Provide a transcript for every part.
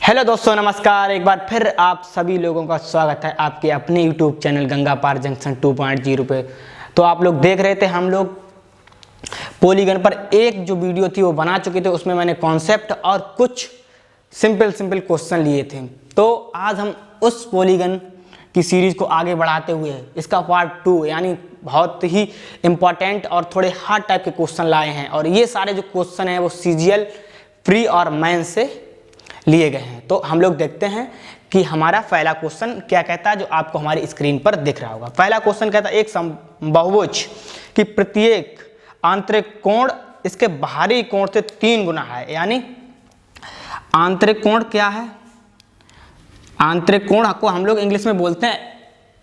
Hello दोस्तों, नमस्कार। एक बार फिर आप सभी लोगों का स्वागत है आपके अपने यूट्यूब चैनल गंगा पार जंक्शन 2.0 पे। तो आप लोग देख रहे थे, हम लोग पॉलीगन पर एक जो वीडियो थी वो बना चुके थे। उसमें मैंने कॉन्सेप्ट और कुछ सिंपल क्वेश्चन लिए थे। तो आज हम उस पॉलीगन की सीरीज को आगे बढ़ाते हुए इसका पार्ट 2 यानी बहुत ही इंपॉर्टेंट और थोड़े हार्ड टाइप के क्वेश्चन लाए हैं। और ये सारे जो क्वेश्चन हैं वो सीजीएल प्री और मेंस से लिए गए हैं। तो हम लोग देखते हैं कि हमारा पहला क्वेश्चन क्या कहता है, जो आपको हमारी स्क्रीन पर दिख रहा होगा। पहला क्वेश्चन कहता है, एक समबाहुभुज की प्रत्येक आंतरिक कोण इसके बाहरी कोण से 3 गुना है। यानी आंतरिक कोण क्या है? आंतरिक कोण को हम लोग इंग्लिश में बोलते हैं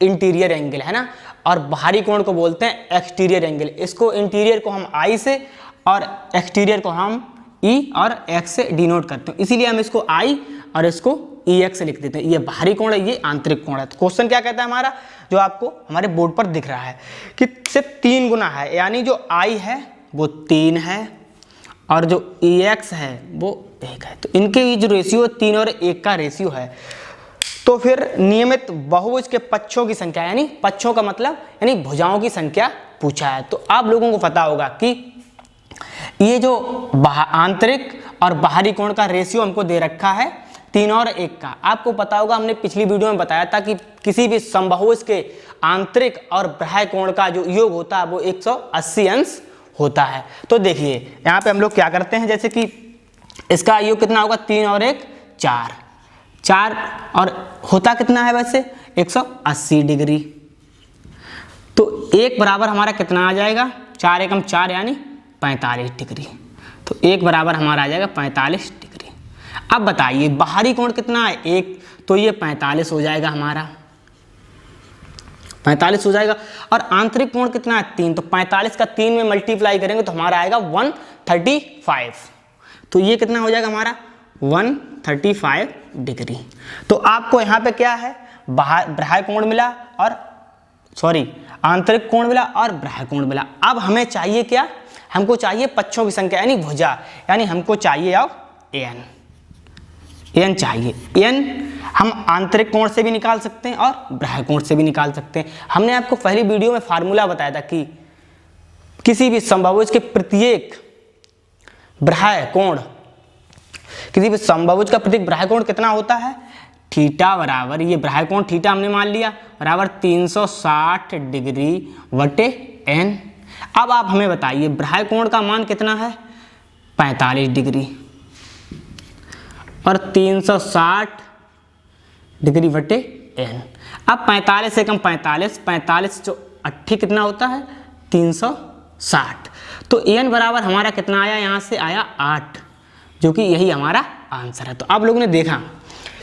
इंटीरियर एंगल, है ना। और बाहरी कोण को बोलते हैं एक्सटीरियर एंगल। इसको इंटीरियर को हम आई से और एक्सटीरियर को हम E और X से डिनोट करते हैं, इसीलिए हम इसको I और इसको EX से लिख देते हैं। ये बाहरी कोण है, ये आंतरिक कोण है। तो क्वेश्चन क्या कहता है हमारा, जो आपको हमारे बोर्ड पर दिख रहा है कि सिर्फ 3 गुना है। यानी जो I है वो 3 है और जो EX है वो 1 है। तो इनके जो रेशियो 3 और 1 का रेशियो है। तो फिर नियमित बहुभुज के पक्षों की संख्या, यानी पक्षों का मतलब यानी भुजाओं की संख्या पूछा है। तो आप लोगों को पता होगा कि ये जो आंतरिक और बाहरी कोण का रेशियो हमको दे रखा है 3 और 1 का। आपको पता होगा, हमने पिछली वीडियो में बताया था कि किसी भी समबाहुभुज के आंतरिक और बाह्य कोण का जो योग होता है वो 180 अंश होता है। तो देखिए यहाँ पे हम लोग क्या करते हैं, जैसे कि इसका योग कितना होगा, 3 और 1 4 और होता कितना है वैसे 180 डिग्री। तो 1 बराबर हमारा कितना आ जाएगा, 4 एकम 4 यानी 45 डिग्री। तो 1 बराबर हमारा आ जाएगा 45 डिग्री। अब बताइए बाहरी कोण कितना है, 1, तो ये 45 हो जाएगा हमारा, 45 हो जाएगा। और आंतरिक कोण कितना है, 3, तो 45 का 3 में मल्टीप्लाई करेंगे तो हमारा आएगा 135। तो ये कितना हो जाएगा हमारा 135 डिग्री। तो आपको यहाँ पे क्या है, बाह्य कोण मिला और आंतरिक कोण मिला और बाह्य कोण मिला। अब हमें चाहिए क्या, हमको चाहिए पक्षों की संख्या यानी भुजा, यानी हमको चाहिए अब n चाहिए। n हम आंतरिक कोण से भी निकाल सकते हैं और बाह्य कोण से भी निकाल सकते हैं। हमने आपको पहली वीडियो में फार्मूला बताया था कि किसी भी समबाहुभुज के प्रत्येक बाह्य कोण, किसी भी समबाहुभुज का प्रत्येक बाह्य कोण कितना होता है, थीटा बराबर, ये बाह्य कोण थीटा हमने मान लिया, बराबर 360 डिग्री बटे n। अब आप हमें बताइए बाह्य कोण का मान कितना है, 45 डिग्री और 360 डिग्री बटे n। अब 45 से कम 45 जो 8 कितना होता है 360। तो n बराबर हमारा कितना आया, यहाँ से आया 8, जो कि यही हमारा आंसर है। तो आप लोगों ने देखा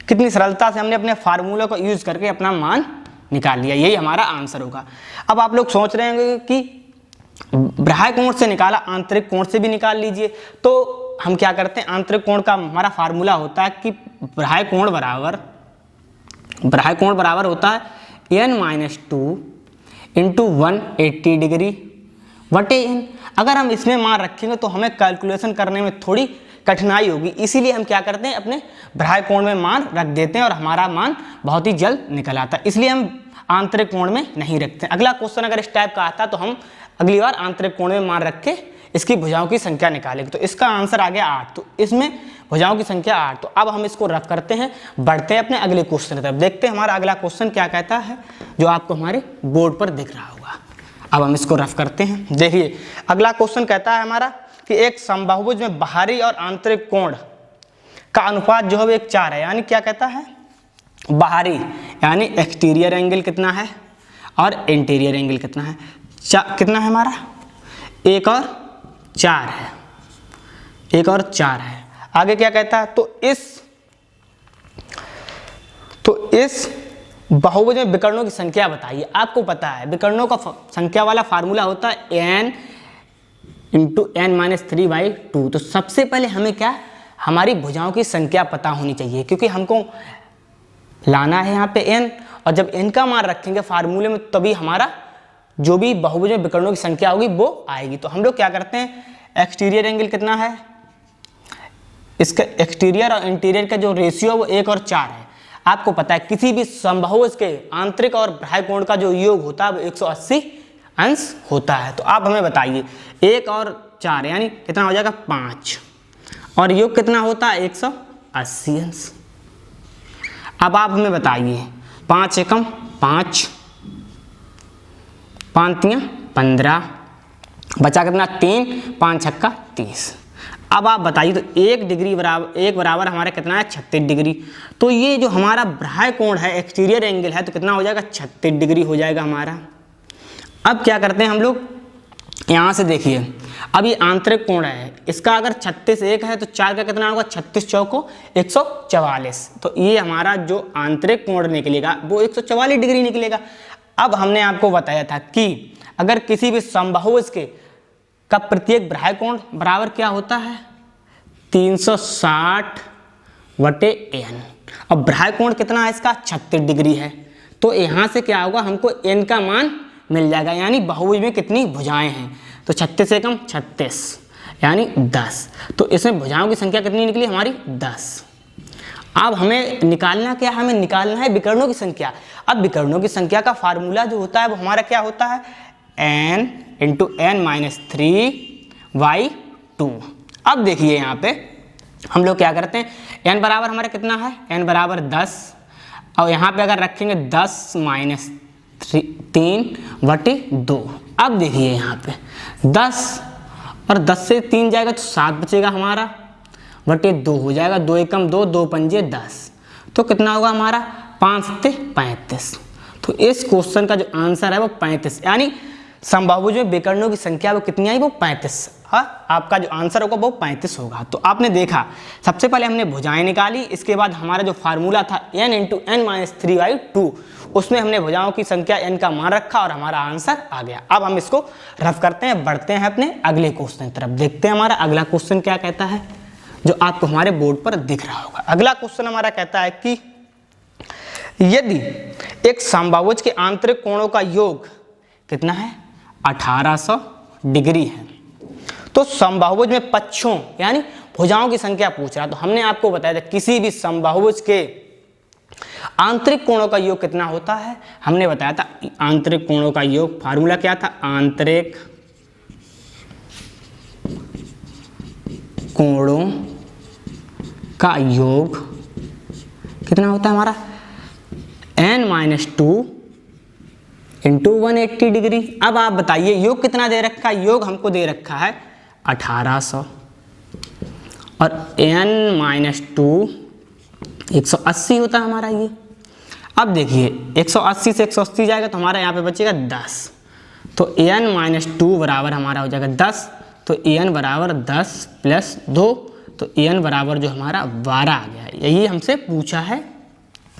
कितनी सरलता से हमने अपने फार्मूला को यूज करके अपना मान निकाल लिया, यही हमारा आंसर होगा। अब आप लोग सोच रहे होंगे कि बाह्य कोण से निकाला, आंतरिक कोण से भी निकाल लीजिए। तो हम क्या करते हैं, आंतरिक कोण का हमारा फार्मूला होता है कि बाह्य कोण बराबर होता है n-2 इंटू 180 डिग्री बटे n। अगर हम इसमें मान रखेंगे तो हमें कैलकुलेशन करने में थोड़ी कठिनाई होगी, इसीलिए हम क्या करते हैं, अपने बाह्य कोण में मान रख देते हैं और हमारा मान बहुत ही जल्द निकल आता है, इसलिए हम आंतरिक कोण में नहीं रखते। अगला क्वेश्चन अगर इस टाइप का आता तो हम अगली बार आंतरिक कोण में मान रख के इसकी भुजाओं की संख्या निकालेंगे। तो इसका आंसर आ गया 8, तो इसमें भुजाओं की संख्या 8। तो अब हम इसको रख करते हैं, बढ़ते हैं अपने अगले क्वेश्चन की तरफ। देखते हैं हमारा अगला क्वेश्चन क्या कहता है, जो आपको हमारे बोर्ड पर दिख रहा होगा। अब हम इसको रफ करते हैं। देखिए अगला क्वेश्चन कहता है हमारा कि एक समबाहुभुज में बाहरी और आंतरिक कोण का अनुपात जो है 1:4 है। यानी क्या कहता है, बाहरी यानी एक्सटीरियर एंगल कितना है और इंटीरियर एंगल कितना है, कितना है हमारा 1 और 4 है, 1 और 4 है। आगे क्या कहता है, तो इस बहुभुज में विकर्णों की संख्या बताइए। आपको पता है विकर्णों का संख्या वाला फार्मूला होता है n इंटू n-3/2। तो सबसे पहले हमें क्या, हमारी भुजाओं की संख्या पता होनी चाहिए, क्योंकि हमको लाना है यहाँ पे n, और जब n का मान रखेंगे फार्मूले में तभी हमारा जो भी बहुभुज में विकर्णों की संख्या होगी वो आएगी। तो हम लोग क्या करते हैं, एक्सटीरियर एंगल कितना है इसका एक्सटीरियर और इंटीरियर का जो रेशियो है वो 1 और 4 है। आपको पता है किसी भी समबाहुज के आंतरिक और बाह्य कोण का जो योग होता है वो 180 अंश होता है। तो आप हमें बताइए 1 और 4 यानी कितना हो जाएगा 5, और योग कितना होता है 180 अंश। अब आप हमें बताइए 5 एकम 5, 5 तियां 15, बचा कितना 3, 5 छक्का 30। अब आप बताइए तो 1 डिग्री बराबर हमारा कितना है 36 डिग्री। तो ये जो हमारा बाह्य कोण है एक्सटीरियर एंगल है तो कितना हो जाएगा 36 डिग्री हो जाएगा हमारा। अब क्या करते हैं हम लोग, यहाँ से देखिए अब ये आंतरिक कोण है, इसका अगर 36 1 है तो 4 का कितना होगा 36 चौको 144। तो ये हमारा जो आंतरिक कोण निकलेगा वो 144 डिग्री निकलेगा। अब हमने आपको बताया था कि अगर किसी भी समबाहुज के का प्रत्येक बाह्य कोण बराबर क्या होता है 360/n। अब बाह्य कोण कितना है इसका 36 डिग्री है। तो यहाँ से क्या होगा हमको n का मान मिल जाएगा, यानी बहुभुज में कितनी भुजाएं हैं तो 36 एकम 36 यानी 10। तो इसमें भुजाओं की संख्या कितनी निकली हमारी 10। अब हमें निकालना क्या है, हमें निकालना है विकर्णों की संख्या। अब विकर्णों की संख्या का फार्मूला जो होता है वो हमारा क्या होता है n × n-3/2। अब देखिए यहाँ पे हम लोग क्या करते हैं, n बराबर हमारा कितना है n बराबर 10, और यहाँ पे अगर रखेंगे 10 - 3/2। अब देखिए यहाँ पे 10 और 10 से 3 जाएगा तो 7 बचेगा हमारा, बटे 2 हो जाएगा, 2 एकम 2, 2 पंजे 10। तो कितना होगा हमारा 5 से 35। तो इस क्वेश्चन का जो आंसर है वो 35, यानी समबाहुभुज में विकर्णों की संख्या वो कितनी आई वो 35। हाँ, आपका जो आंसर होगा वो 35 होगा। तो आपने देखा सबसे पहले हमने भुजाएं निकाली, इसके बाद हमारा जो फार्मूला था n × n-3/2 उसमें हमने भुजाओं की संख्या n का मान रखा और हमारा आंसर आ गया। अब हम इसको रफ करते हैं, बढ़ते हैं अपने अगले क्वेश्चन की तरफ। देखते हैं हमारा अगला क्वेश्चन क्या कहता है, जो आपको हमारे बोर्ड पर दिख रहा होगा। अगला क्वेश्चन हमारा कहता है कि यदि एक समबाहुज के आंतरिक कोणों का योग कितना है 1800 डिग्री है, तो समबाहुभुज में पक्षों यानी भुजाओं की संख्या पूछ रहा। तो हमने आपको बताया था किसी भी समबाहुभुज के आंतरिक कोणों का योग कितना होता है, हमने बताया था आंतरिक कोणों का योग फार्मूला क्या था, आंतरिक कोणों का योग कितना होता है हमारा n-2 × 180 डिग्री। अब आप बताइए योग कितना दे रखा है, योग हमको दे रखा है 1800 और n-2 180 होता है हमारा ये। अब देखिए 180 से 180 जाएगा तो हमारा यहाँ पे बचेगा 10, तो n-2 बराबर हमारा हो जाएगा 10। तो n बराबर 10 + 2, तो n बराबर जो हमारा 12 आ गया। यही हमसे पूछा है,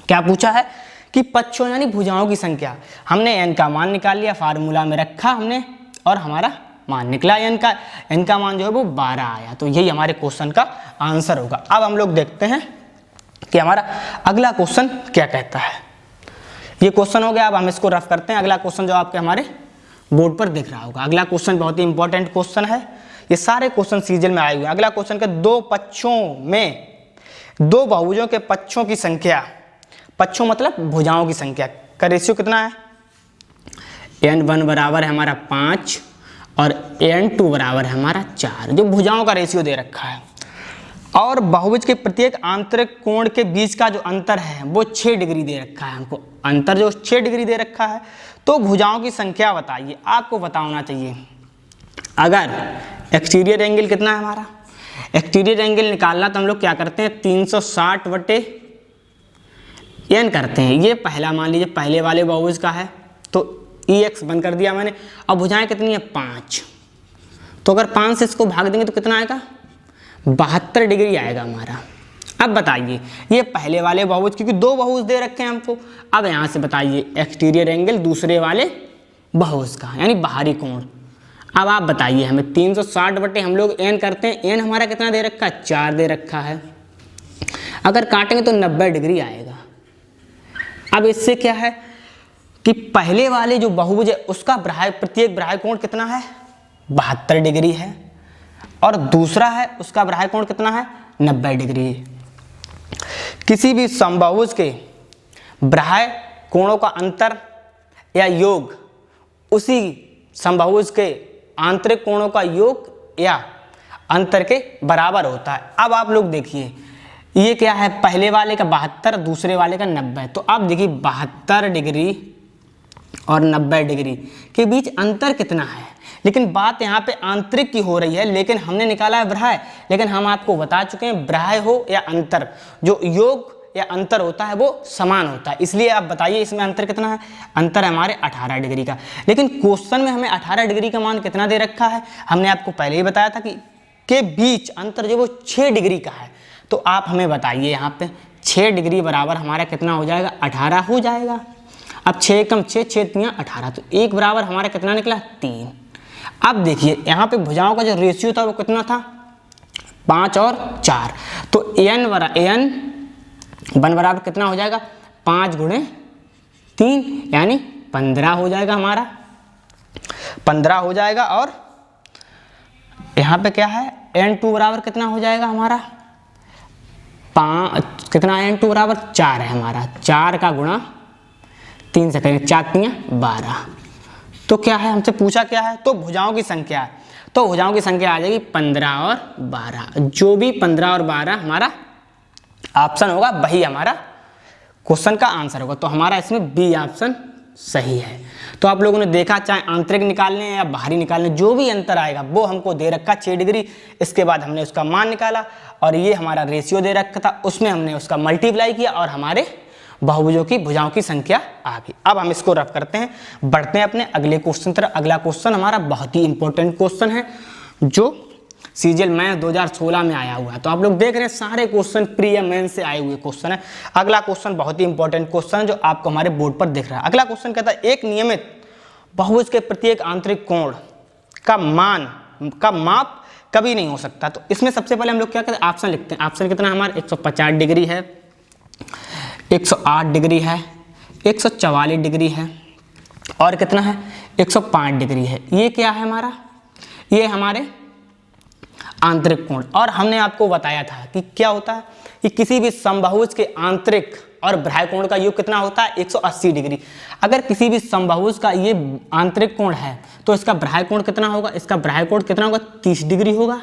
क्या पूछा है कि पक्षों यानी भुजाओं की संख्या। हमने n का मान निकाल लिया, फार्मूला में रखा हमने और हमारा मान निकला n का मान जो है वो 12 आया। तो यही हमारे क्वेश्चन का आंसर होगा। अब हम लोग देखते हैं कि हमारा अगला क्वेश्चन क्या कहता है। ये क्वेश्चन हो गया, अब हम इसको रफ करते हैं। अगला क्वेश्चन जो आपके हमारे बोर्ड पर दिख रहा होगा, अगला क्वेश्चन बहुत ही इंपॉर्टेंट क्वेश्चन है। ये सारे क्वेश्चन सीरियल में आए हुए हैं। अगला क्वेश्चन के दो पक्षों में दो बहुभुजों के पक्षों की संख्या, पक्षों मतलब भुजाओं की संख्या का रेशियो कितना है, n1 बराबर है हमारा 5 और n2 बराबर है हमारा 4, जो भुजाओं का रेशियो दे रखा है। और बहुभुज के प्रत्येक आंतरिक कोण के बीच का जो अंतर है वो 6 डिग्री दे रखा है हमको, अंतर जो 6 डिग्री दे रखा है। तो भुजाओं की संख्या बताइए, आपको पता होना चाहिए। अगर एक्सटीरियर एंगल कितना है हमारा, एक्सटीरियर एंगल निकालना तो हम लोग क्या करते हैं 360/n करते हैं। ये पहला मान लीजिए पहले वाले बहुभुज का है तो EX बंद कर दिया मैंने। अब भुजाएं कितनी है 5, तो अगर 5 से इसको भाग देंगे तो कितना आएगा 72 डिग्री आएगा हमारा। अब बताइए ये पहले वाले बहुभुज, क्योंकि दो बहुभुज दे रखे हैं हमको। अब यहाँ से बताइए एक्सटीरियर एंगल दूसरे वाले बहुभुज का यानी बाहरी कोण। अब आप बताइए हमें 360 हम लोग n करते हैं, n हमारा कितना दे रखा है 4 दे रखा है। अगर काटेंगे तो 90 डिग्री आएगा। अब इससे क्या है कि पहले वाले जो बहुभुज है उसका प्रत्येक बाह्य कोण कितना है 72 डिग्री है, और दूसरा है उसका बाह्य कोण कितना है 90 डिग्री। किसी भी समबाहुज के बाह्य कोणों का अंतर या योग उसी समबाहुज के आंतरिक कोणों का योग या अंतर के बराबर होता है। अब आप लोग देखिए ये क्या है, पहले वाले का 72, दूसरे वाले का 90। तो अब देखिए 72 डिग्री और 90 डिग्री के बीच अंतर कितना है, लेकिन बात यहाँ पे आंतरिक की हो रही है, लेकिन हमने निकाला है बाह्य। लेकिन हम आपको बता चुके हैं बाह्य हो या अंतर, जो योग या अंतर होता है वो समान होता है। इसलिए आप बताइए इसमें अंतर कितना है, अंतर है हमारे 18 डिग्री का। लेकिन क्वेश्चन में हमें 18 डिग्री का मान कितना दे रखा है, हमने आपको पहले ही बताया था कि के बीच अंतर जो वो 6 डिग्री का है। तो आप हमें बताइए यहाँ पे 6 डिग्री बराबर हमारा कितना हो जाएगा, 18 हो जाएगा। अब 6 कम 6, 6 3 18, तो 1 बराबर हमारा कितना निकला, 3। अब देखिए यहाँ पे भुजाओं का जो रेशियो था वो कितना था, 5 और 4। तो वन बराबर कितना हो जाएगा, 5 गुणे 3 यानी 15 हो जाएगा हमारा, 15 हो जाएगा। और यहाँ पे क्या है, n2 बराबर कितना हो जाएगा हमारा, कितना है, n2 बराबर 4 है हमारा, 4 का गुणा 3 से करेंगे, 4 3 12। तो क्या है, हमसे पूछा क्या है, तो भुजाओं की संख्या है। तो भुजाओं की संख्या आ जाएगी 15 और 12। जो भी 15 और 12 हमारा ऑप्शन होगा वही हमारा क्वेश्चन का आंसर होगा। तो हमारा इसमें बी ऑप्शन सही है। तो आप लोगों ने देखा, चाहे आंतरिक निकालने या बाहरी निकालने, जो भी अंतर आएगा वो हमको दे रखा 6 डिग्री। इसके बाद हमने उसका मान निकाला और ये हमारा रेशियो दे रखा था, उसमें हमने उसका मल्टीप्लाई किया और हमारे बहुभुजों की भुजाओं की संख्या आ गई। अब हम इसको रफ करते हैं, बढ़ते हैं अपने अगले क्वेश्चन तरफ। अगला क्वेश्चन हमारा बहुत ही इंपॉर्टेंट क्वेश्चन है जो सीजीएल मैथ 2016 में आया हुआ है। तो आप लोग देख रहे हैं सारे क्वेश्चन प्री या मेन से आए हुए क्वेश्चन है। अगला क्वेश्चन बहुत ही इंपॉर्टेंट क्वेश्चन है जो आपको हमारे बोर्ड पर दिख रहा है। अगला क्वेश्चन कहता है एक नियमित बहुभुज के प्रत्येक आंतरिक कोण का माप कभी नहीं हो सकता। तो इसमें सबसे पहले हम लोग क्या करते हैं, ऑप्शन लिखते हैं। ऑप्शन कितना हमारा 150 डिग्री है, 108 डिग्री है, 144 डिग्री है और कितना है 105 डिग्री है। ये क्या है हमारा, ये हमारे आंतरिक कोण। और हमने आपको बताया था कि क्या होता है कि किसी भी समबाहुज के आंतरिक और बाह्य कोण का योग कितना होता है 180 डिग्री। अगर किसी भी समबाहुज का ये आंतरिक कोण है तो इसका बाह्य कोण कितना होगा, इसका बाह्य कोण कितना होगा 30 डिग्री होगा,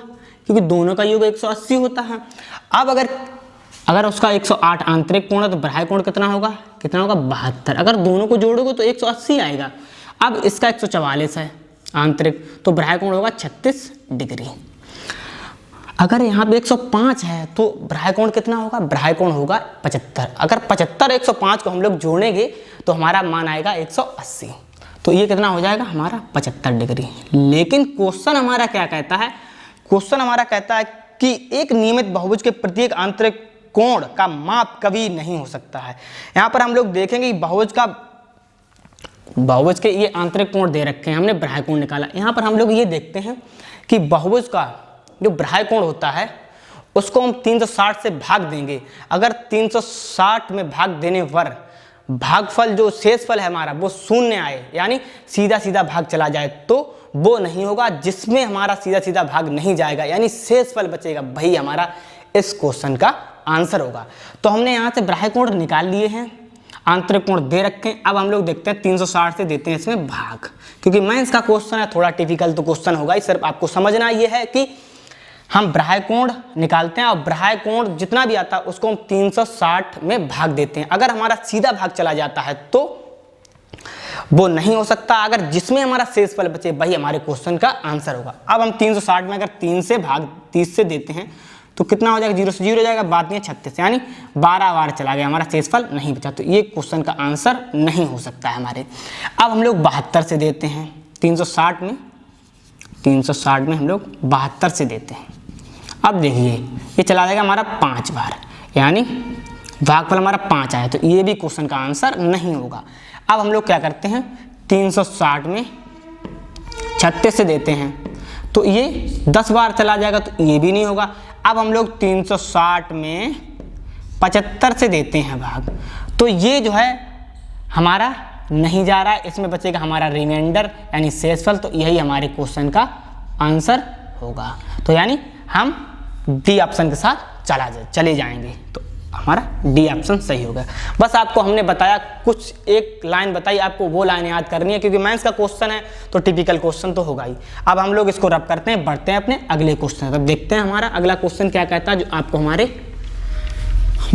क्योंकि दोनों का योग 180 होता है। अब अगर उसका 108 आंतरिक कोण है तो बाह्य कोण कितना होगा 72। अगर दोनों को जोड़ोगे तो 180 आएगा। अब इसका 144 है आंतरिक, तो बाह्य कोण होगा 36 डिग्री। अगर यहाँ पे 105 है तो बाह्य कोण कितना होगा, बाह्य कोण होगा 75। अगर 75 105 को हम लोग जोड़ेंगे तो हमारा मान आएगा 180। तो ये कितना हो जाएगा हमारा 75 डिग्री। लेकिन क्वेश्चन हमारा क्या कहता है, क्वेश्चन हमारा कहता है कि एक नियमित बहुभुज के प्रत्येक आंतरिक कोण का माप कभी नहीं हो सकता है। यहाँ पर हम लोग देखेंगे बहुभुज के ये आंतरिक कोण दे रखे हैं, हमने बाह्य कोण निकाला। यहाँ पर हम लोग ये देखते हैं कि बहुभुज का जो बाह्य कोण होता है उसको हम 360 से भाग देंगे। अगर 360 में भाग देने पर भागफल जो शेषफल है हमारा वो शून्य आए, यानी सीधा सीधा भाग चला जाए, तो वो नहीं होगा। जिसमें हमारा सीधा सीधा भाग नहीं जाएगा यानी शेषफल बचेगा, वही हमारा इस क्वेश्चन का आंसर होगा। तो हमने यहाँ से बाह्य कोण निकाल लिए हैं, आंतरिक कोण दे रखे हैं। अब हम लोग देखते हैं 360 से देते हैं इसमें भाग, क्योंकि मेंस का क्वेश्चन है, थोड़ा टिपिकल तो क्वेश्चन होगा ही। सिर्फ आपको समझना ये है कि हम बाह्य कोण निकालते हैं और बाह्य कोण जितना भी आता है उसको हम 360 में भाग देते हैं। अगर हमारा सीधा भाग चला जाता है तो वो नहीं हो सकता। अगर जिसमें हमारा शेषफल बचे वही हमारे क्वेश्चन का आंसर होगा। अब हम 360 में अगर 30 से देते हैं तो कितना हो जाएगा, 0 से 0 हो जाएगा, बाद में 36, यानी 12 बार चला गया, हमारा शेषफल नहीं बचा। तो ये क्वेश्चन का आंसर नहीं हो सकता है हमारे। अब हम लोग 72 से देते हैं, 360 में हम लोग 72 से देते हैं। अब देखिए ये चला जाएगा हमारा 5 बार, यानी भागफल हमारा 5 आया, तो ये भी क्वेश्चन का आंसर नहीं होगा। अब हम लोग क्या करते हैं, 360 में 36 से देते हैं तो ये 10 बार चला जाएगा, तो ये भी नहीं होगा। अब हम लोग 360 में 75 से देते हैं भाग, तो ये जो है हमारा नहीं जा रहा है, इसमें बचेगा हमारा रिमाइंडर यानी शेषफल। तो यही हमारे क्वेश्चन का आंसर होगा। तो यानी हम डी ऑप्शन के साथ चले जाएंगे। तो हमारा डी ऑप्शन सही होगा। बस आपको हमने बताया, कुछ एक लाइन बताई, आपको वो लाइन याद करनी है, क्योंकि मेंस का क्वेश्चन है तो टिपिकल क्वेश्चन तो होगा ही। अब हम लोग इसको रब करते हैं, बढ़ते हैं अपने अगले क्वेश्चन। तब देखते हैं हमारा अगला क्वेश्चन क्या कहता है, जो आपको हमारे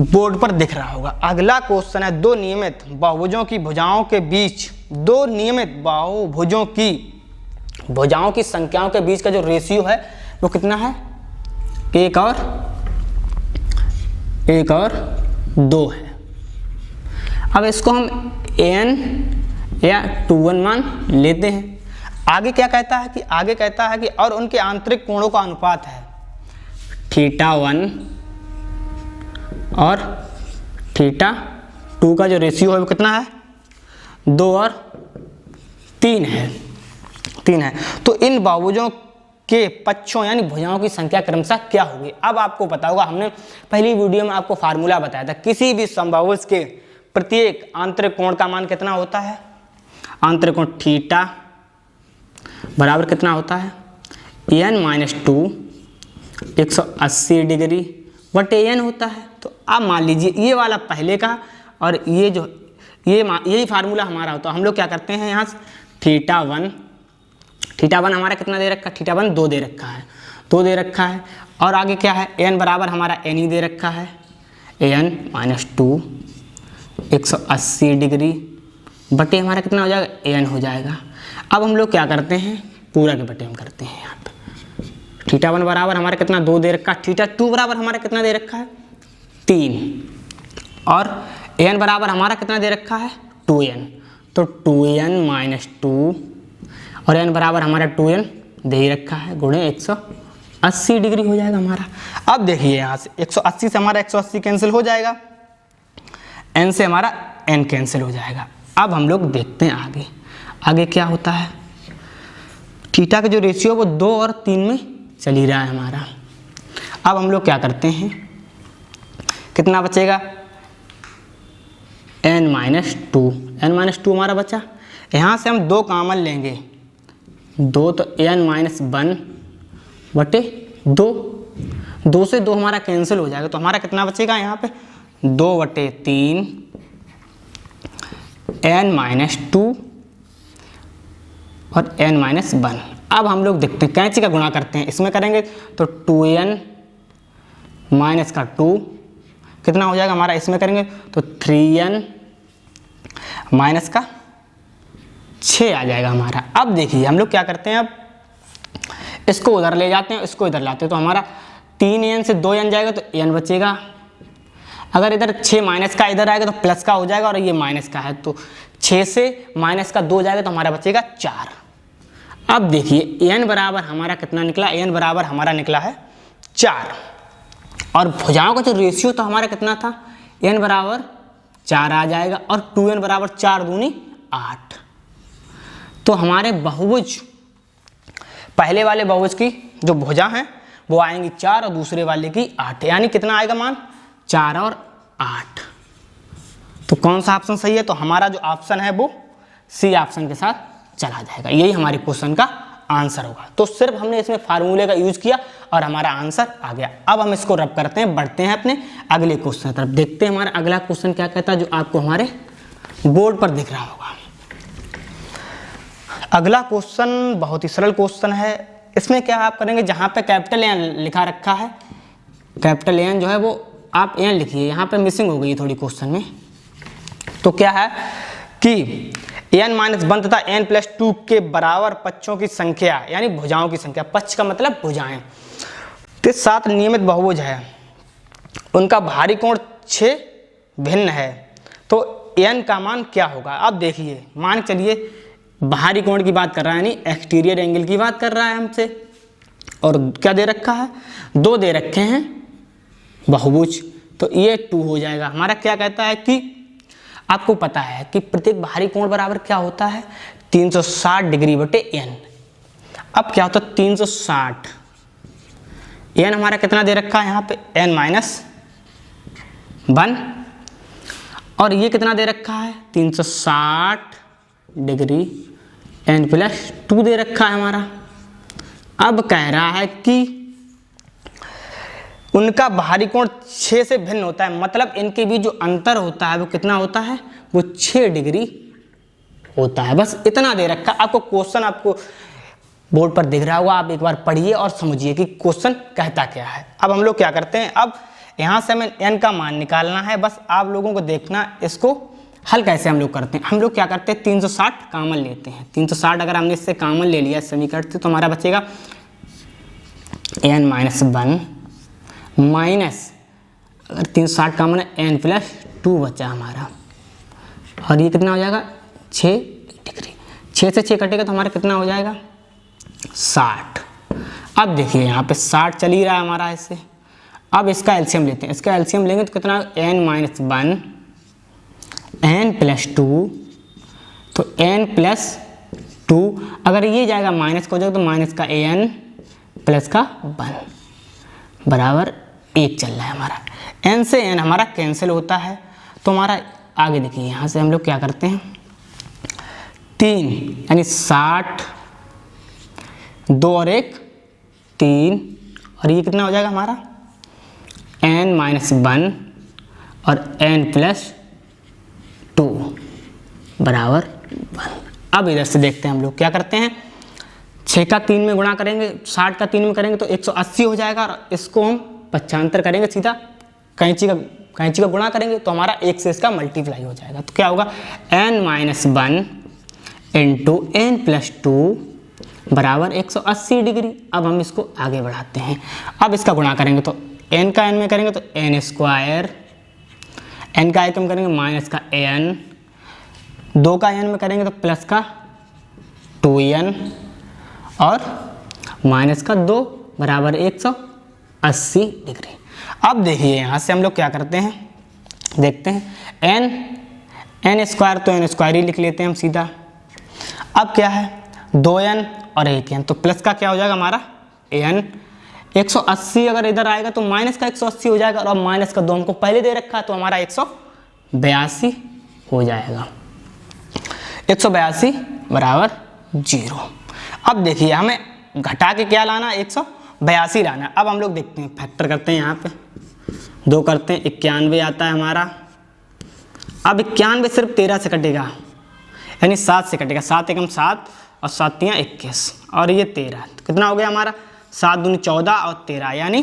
बोर्ड पर दिख रहा होगा। अगला क्वेश्चन है, दो नियमित बहुभुजों की भुजाओं के बीच, दो नियमित बहुभुजों की भुजाओं की संख्याओं के बीच का जो रेशियो है वो कितना है, एक और 2 है। अब इसको हम n या 2n मान लेते हैं। आगे क्या कहता है कि आगे कहता है कि और उनके आंतरिक कोणों का अनुपात है θ1 और θ2 का जो रेशियो है वो कितना है, 2 और 3 है। तो इन बहुभुजों के पक्षों यानी भुजाओं की संख्या क्रमशः क्या होगी। अब आपको पता होगा, हमने पहली वीडियो में आपको फार्मूला बताया था, किसी भी समबाहुभुज के प्रत्येक आंतरिक कोण का मान कितना होता है, आंतरिक कोण थीटा बराबर कितना होता है, n-2 180 डिग्री बटे n होता है। तो आप मान लीजिए ये वाला पहले का और ये जो यही फार्मूला हमारा होता है। हम लोग क्या करते हैं, यहाँ θ1 हमारा कितना दे रखा है, θ1 2 दे रखा है, 2 दे रखा है। और आगे क्या है, n बराबर हमारा n ही दे रखा है, n-2 180 डिग्री बटे हमारा कितना हो जाएगा, n हो जाएगा। अब हम लोग क्या करते हैं, पूरा के बटे हम करते हैं। यहाँ पे θ1 बराबर हमारा कितना 2 दे रखा है, θ2 बराबर हमारा कितना दे रखा है 3 और n बराबर हमारा कितना दे रखा है 2n। तो 2n-2 और n बराबर हमारा 2n दे ही रखा है, गुणे 180 डिग्री हो जाएगा हमारा। अब देखिए यहाँ से 180 से हमारा 180 कैंसिल हो जाएगा, n से हमारा n कैंसिल हो जाएगा। अब हम लोग देखते हैं आगे क्या होता है। थीटा का जो रेशियो वो 2 और 3 में चल ही रहा है हमारा। अब हम लोग क्या करते हैं, कितना बचेगा, n-2 हमारा बचा। यहाँ से हम 2 कॉमन लेंगे, 2 तो n-1 बटे 2 से 2 हमारा कैंसिल हो जाएगा। तो हमारा कितना बचेगा यहाँ पे 2 बटे 3 n-2 और n-1। अब हम लोग देखते हैं, कैंची का गुणा करते हैं, इसमें करेंगे तो 2n माइनस का 2 कितना हो जाएगा हमारा, इसमें करेंगे तो 3n माइनस का 6 आ जाएगा हमारा। अब देखिए हम लोग क्या करते हैं, अब इसको उधर ले जाते हैं, इसको इधर लाते हैं। तो हमारा 3n से 2n जाएगा तो n बचेगा। अगर इधर 6 माइनस का इधर आएगा तो प्लस का हो जाएगा, और ये माइनस का है तो 6 से माइनस का 2 जाएगा तो हमारा बचेगा 4। अब देखिए n बराबर हमारा कितना निकला, n बराबर हमारा निकला है 4। और भुजाओं का जो रेशियो तो हमारा कितना था, n बराबर 4 आ जाएगा और 2n बराबर 4 दूनी 8। तो हमारे बहुभुज, पहले वाले बहुभुज की जो भुजा हैं वो आएंगी 4 और दूसरे वाले की 8, यानी कितना आएगा मान 4 और 8। तो कौन सा ऑप्शन सही है, तो हमारा जो ऑप्शन है वो सी ऑप्शन के साथ चला जाएगा। यही हमारे क्वेश्चन का आंसर होगा। तो सिर्फ हमने इसमें फार्मूले का यूज किया और हमारा आंसर आ गया। अब हम इसको रब करते हैं, बढ़ते हैं अपने अगले क्वेश्चन की तरफ। देखते हैं हमारा अगला क्वेश्चन क्या कहता है, जो आपको हमारे बोर्ड पर दिख रहा होगा। अगला क्वेश्चन बहुत ही सरल क्वेश्चन है। इसमें क्या आप करेंगे, जहाँ पे कैपिटल एन लिखा रखा है, कैपिटल एन जो है वो आप एन लिखिए, यहाँ पे मिसिंग हो गई थोड़ी क्वेश्चन में। तो क्या है कि n-1 तथा n+2 के बराबर पक्षों की संख्या यानी भुजाओं की संख्या, पक्ष का मतलब भुजाएं, के साथ नियमित बहुभुज है, उनका भारी कोण 6 भिन्न है। तो n का मान क्या होगा। अब देखिए, मान चलिए बाहरी कोण की बात कर रहा है, यानी एक्सटीरियर एंगल की बात कर रहा है हमसे, और क्या दे रखा है 2 दे रखे हैं बहुभुज, तो ये 2 हो जाएगा हमारा। क्या कहता है कि आपको पता है कि प्रत्येक बाहरी कोण बराबर क्या होता है 360 डिग्री बटे n। अब क्या होता है 360, n हमारा कितना दे रखा है यहाँ पे n-1, और ये कितना दे रखा है 360 डिग्री n+2 दे रखा है हमारा। अब कह रहा है कि उनका बाहरी कोण 6 से भिन्न होता है, मतलब इनके बीच जो अंतर होता है वो कितना होता है, वो 6 डिग्री होता है। बस इतना दे रखा। आपको क्वेश्चन आपको बोर्ड पर दिख रहा होगा, आप एक बार पढ़िए और समझिए कि क्वेश्चन कहता क्या है। अब हम लोग क्या करते हैं, अब यहाँ से हमें n का मान निकालना है। बस आप लोगों को देखना इसको हल कैसे हम लोग करते हैं। हम लोग क्या करते हैं, 360 कॉमन लेते हैं। 360 अगर हमने इससे कॉमन ले लिया समीकरण से, तो हमारा बचेगा n माइनस 1 माइनस, अगर 360 कॉमन है n प्लस 2 बचा हमारा, और ये कितना हो जाएगा 6 डिग्री। 6 से 6 कटेगा तो हमारा कितना हो जाएगा 60। अब देखिए यहाँ पे 60 चल ही रहा है हमारा ऐसे। अब इसका एलसीएम लेते हैं। इसका एलसीएम लेंगे तो कितना, n माइनस 1 n प्लस 2, तो n प्लस 2, अगर ये जाएगा माइनस का हो जाएगा तो माइनस का an प्लस का 1 बराबर 1 चल रहा है हमारा। n से n हमारा कैंसिल होता है, तो हमारा आगे देखिए यहाँ से हम लोग क्या करते हैं, 3 यानी 60, 2 और 1 3, और ये कितना हो जाएगा हमारा n माइनस 1 और n प्लस 2 बराबर 1। अब इधर से देखते हैं हम लोग क्या करते हैं, 6 का 3 में गुणा करेंगे, 60 का 3 में करेंगे तो 180 हो जाएगा, और इसको हम 75 करेंगे, सीधा कैंची का गुणा करेंगे तो हमारा 1 से इसका मल्टीप्लाई हो जाएगा। तो क्या होगा, n minus 1 into n plus 2 बराबर 180 डिग्री। अब हम इसको आगे बढ़ाते हैं। अब इसका गुणा करेंगे तो n का n में करेंगे तो n स्क्वायर, n का कम करेंगे माइनस का n, 2 का n में करेंगे तो प्लस का 2n, और माइनस का 2 बराबर 180 डिग्री। अब देखिए यहाँ से हम लोग क्या करते हैं, देखते हैं n स्क्वायर, तो n स्क्वायर ही लिख लेते हैं हम सीधा। अब क्या है 2n और 1n, तो प्लस का क्या हो जाएगा हमारा n, 180 अगर इधर आएगा तो माइनस का 180 हो जाएगा, और माइनस का 2 हमको पहले दे रखा है तो हमारा 182 हो जाएगा, 182 बराबर 0। अब देखिए हमें घटा के क्या लाना, 182 लाना। अब हम लोग देखते हैं, फैक्टर करते हैं, यहाँ पे 2 करते हैं, 91 आता है हमारा। अब 91 सिर्फ 13 से कटेगा, यानी 7 से कटेगा, 7 एकम 7 और 7 तियाँ 21, और ये 13, तो कितना हो गया हमारा 7 दूनी 14 और 13, यानी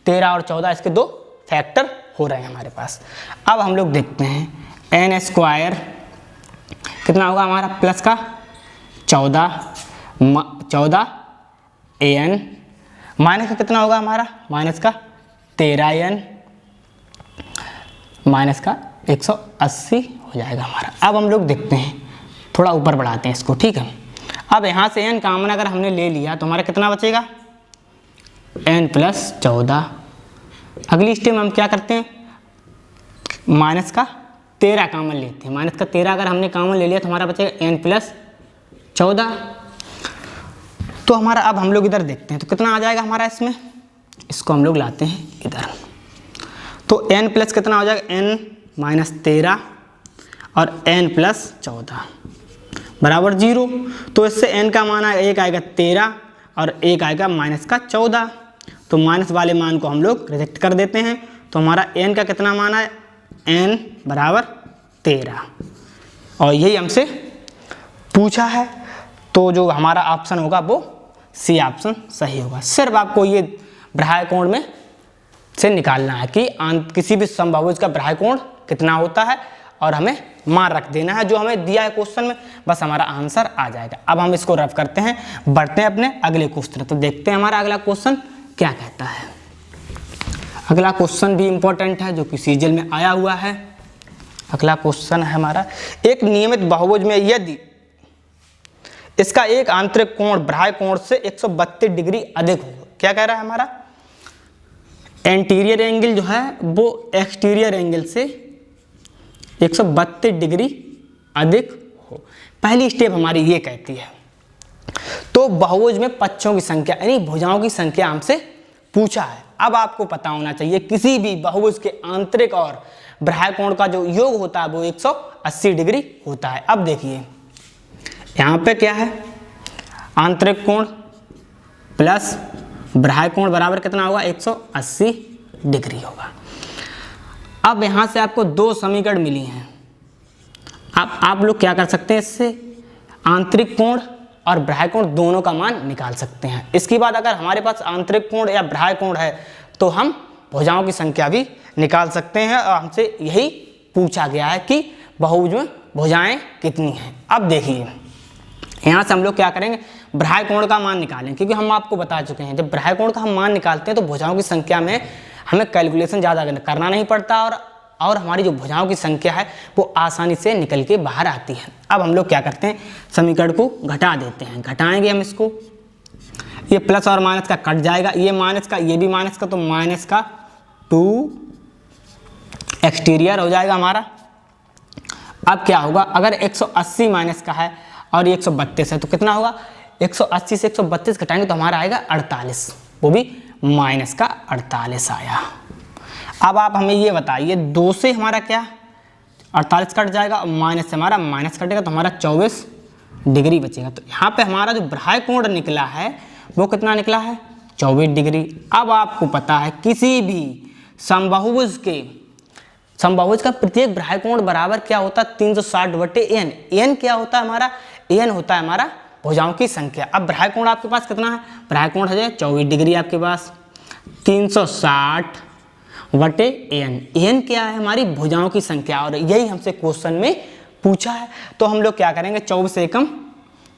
13 और 14 इसके 2 फैक्टर हो रहे हैं हमारे पास। अब हम लोग देखते हैं n स्क्वायर कितना होगा हमारा, प्लस का 14 an, माइनस का कितना होगा हमारा, माइनस का 13n, माइनस का 180 हो जाएगा हमारा। अब हम लोग देखते हैं, थोड़ा ऊपर बढ़ाते हैं इसको, ठीक है। अब यहाँ से n कॉमन अगर हमने ले लिया तो हमारा कितना बचेगा, n प्लस 14। अगली स्टेप में हम क्या करते हैं, माइनस का 13 कॉमन लेते हैं। माइनस का 13 अगर हमने कॉमन ले लिया तो हमारा बचेगा n प्लस 14। तो हमारा अब हम लोग इधर देखते हैं तो कितना आ जाएगा हमारा इसमें, इसको हम लोग लाते हैं इधर, तो n प्लस कितना हो जाएगा, n माइनस 13 और n प्लस 14 बराबर 0। तो इससे n का मान आएगा, एक आएगा 13 और एक आएगा माइनस का 14, तो माइनस वाले मान को हम लोग रिजेक्ट कर देते हैं। तो हमारा n का कितना मान है, n बराबर 13, और यही हमसे पूछा है। तो जो हमारा ऑप्शन होगा वो सी ऑप्शन सही होगा। सिर्फ आपको ये बाह्य कोण में से निकालना है कि किसी भी समबाहुभुज का बाह्य कोण कितना होता है, और हमें मान रख देना है जो हमें दिया है क्वेश्चन में, बस हमारा आंसर आ जाएगा। अब हम इसको रफ करते हैं, बढ़ते हैं अपने अगले क्वेश्चन। तो देखते हैं हमारा अगला क्वेश्चन क्या कहता है। अगला क्वेश्चन भी इंपॉर्टेंट है, जो कि सीजीएल में आया हुआ है। अगला क्वेश्चन है हमारा, एक नियमित बहुभुज में यदि इसका एक आंतरिक कोण बाह्य कोण से 132 डिग्री अधिक हो, क्या कह रहा है हमारा, एंटीरियर एंगल जो है वो एक्सटीरियर एंगल से 132 डिग्री अधिक हो। पहली स्टेप हमारी ये कहती है। तो बहुभुज में पक्षों की संख्या यानी भुजाओं की संख्या हमसे पूछा है। अब आपको पता होना चाहिए किसी भी बहुभुज के आंतरिक और बाह्य कोण का जो योग होता है वो 180 डिग्री होता है। अब देखिए यहाँ पे क्या है, आंतरिक कोण प्लस बाह्य कोण बराबर कितना होगा 180 डिग्री होगा। अब यहाँ से आपको दो समीकरण मिली हैं। अब आप लोग क्या कर सकते हैं, इससे आंतरिक कोण और बाह्य कोण दोनों का मान निकाल सकते हैं। इसके बाद अगर हमारे पास आंतरिक कोण या बाह्य कोण है तो हम भुजाओं की संख्या भी निकाल सकते हैं। और हमसे यही पूछा गया है कि बहुभुज में भुजाएं कितनी हैं। अब देखिए यहाँ से हम लोग क्या करेंगे, बाह्य कोण का मान निकालें, क्योंकि हम आपको बता चुके हैं जब बाह्य कोण का हम मान निकालते हैं तो भुजाओं की संख्या में हमें कैलकुलेशन ज़्यादा करना नहीं पड़ता और हमारी जो भुजाओं की संख्या है वो आसानी से निकल के बाहर आती है। अब हम लोग क्या करते हैं, समीकरण को घटा देते हैं। घटाएंगे हम इसको, ये प्लस और माइनस का कट जाएगा, ये माइनस का ये भी माइनस का, तो माइनस का 2 एक्सटीरियर हो जाएगा हमारा। अब क्या होगा, अगर 180 माइनस का है और ये 132 है तो कितना होगा, 180 से 132 घटाएंगे तो हमारा आएगा 48, वो भी माइनस का 48 आया। अब आप हमें ये बताइए 2 से हमारा क्या 48 कट जाएगा, माइनस से हमारा माइनस कटेगा तो हमारा 24 डिग्री बचेगा। तो यहाँ पे हमारा जो बाह्य कोण निकला है वो कितना निकला है, 24 डिग्री। अब आपको पता है किसी भी समबाहुभुज का प्रत्येक बाह्य कोण बराबर क्या होता है, 360/n। n क्या होता है हमारा, n होता है हमारा भुजाओं की संख्या। अब बाह्य कोण आपके पास कितना है, बाह्य कोण है 24 डिग्री आपके पास, 360/n। n क्या है, हमारी भुजाओं की संख्या, और यही हमसे क्वेश्चन में पूछा है। तो हम लोग क्या करेंगे, 24 से एकम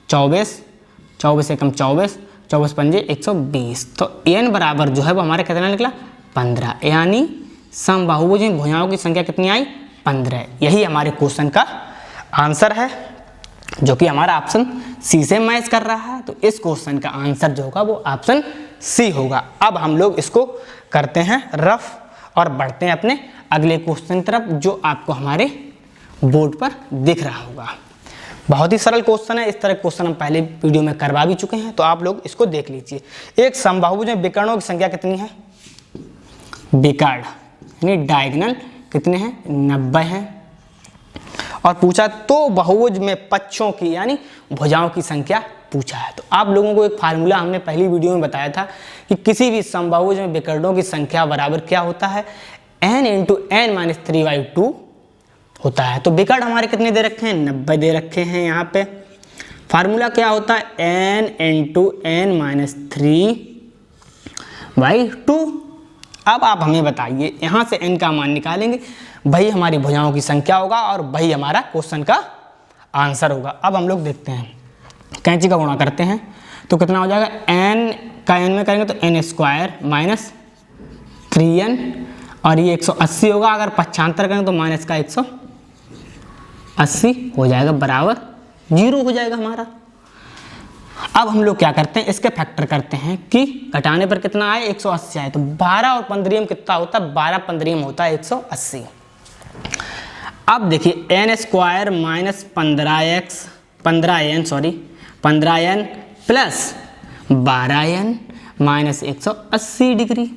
24, 24 एकम 24, 24 पंजे 120, तो n बराबर जो है वो हमारा कितना निकला, 15। यानी समबाहुभुज में भुजाओं की संख्या कितनी आई, 15। यही हमारे क्वेश्चन का आंसर है, जो कि हमारा ऑप्शन सी से मैच कर रहा है। तो इस क्वेश्चन का आंसर जो होगा वो ऑप्शन सी होगा। अब हम लोग इसको करते हैं रफ और बढ़ते हैं अपने अगले क्वेश्चन तरफ, जो आपको हमारे बोर्ड पर दिख रहा होगा। बहुत ही सरल क्वेश्चन है, इस तरह क्वेश्चन हम पहले वीडियो में करवा भी चुके हैं, तो आप लोग इसको देख लीजिए। एक समबाहुभुज में विकर्णों की संख्या कितनी है, विकर्ण यानी डायगोनल कितने हैं, 90 हैं। और पूछा तो बहुभुज में पक्षों की यानी भुजाओं की संख्या पूछा है। तो आप लोगों को एक फार्मूला हमने पहली वीडियो में बताया था कि किसी भी समबाहुभुज में विकर्णों की संख्या बराबर क्या होता है, n × n-3/2 होता है। तो विकर्ण हमारे कितने दे रखे हैं, 90 दे रखे हैं। यहाँ पे फार्मूला क्या होता है, n × n-3/2। अब आप हमें बताइए, यहाँ से n का मान निकालेंगे, वही हमारी भुजाओं की संख्या होगा और वही हमारा क्वेश्चन का आंसर होगा। अब हम लोग देखते हैं, कैंची का गुणा करते हैं तो कितना हो जाएगा, n का n में करेंगे तो n² - 3n, और ये 180 होगा। अगर पक्षांतर करेंगे तो माइनस का 180 हो जाएगा, बराबर 0 हो जाएगा हमारा। अब हम लोग क्या करते हैं, इसके फैक्टर करते हैं कि घटाने पर कितना आए, 180 आए, तो 12 और 15 कितना होता है, 12 15 होता है 180। अब देखिए n² - 15n plus 12n minus 180 degree,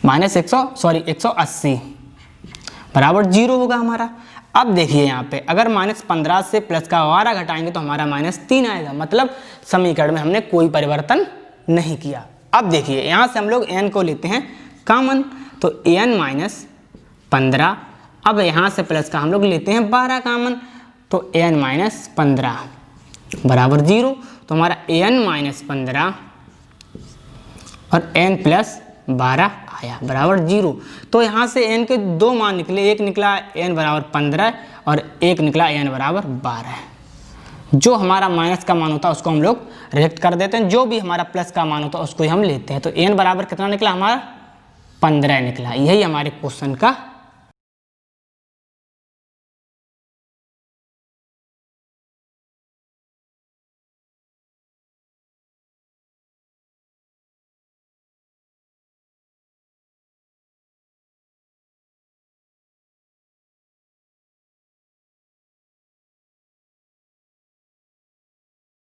180 बराबर 0 होगा हमारा। अब देखिए यहाँ पे अगर -15 से प्लस का 12 घटाएंगे तो हमारा -3 आएगा, मतलब समीकरण में हमने कोई परिवर्तन नहीं किया। अब देखिए यहाँ से हम लोग n को लेते हैं कॉमन, तो n - 15, अब यहाँ से प्लस का हम लोग लेते हैं 12 कॉमन, तो n - 15 बराबर 0, तो हमारा n - 15 और n + 12 आया बराबर 0। तो यहाँ से n के दो मान निकले, एक निकला n बराबर 15 और एक निकला n बराबर 12। जो हमारा माइनस का मान होता है उसको हम लोग रिजेक्ट कर देते हैं, जो भी हमारा प्लस का मान होता है उसको ही हम लेते हैं। तो n बराबर कितना निकला हमारा, 15 निकला। यही हमारे क्वेश्चन का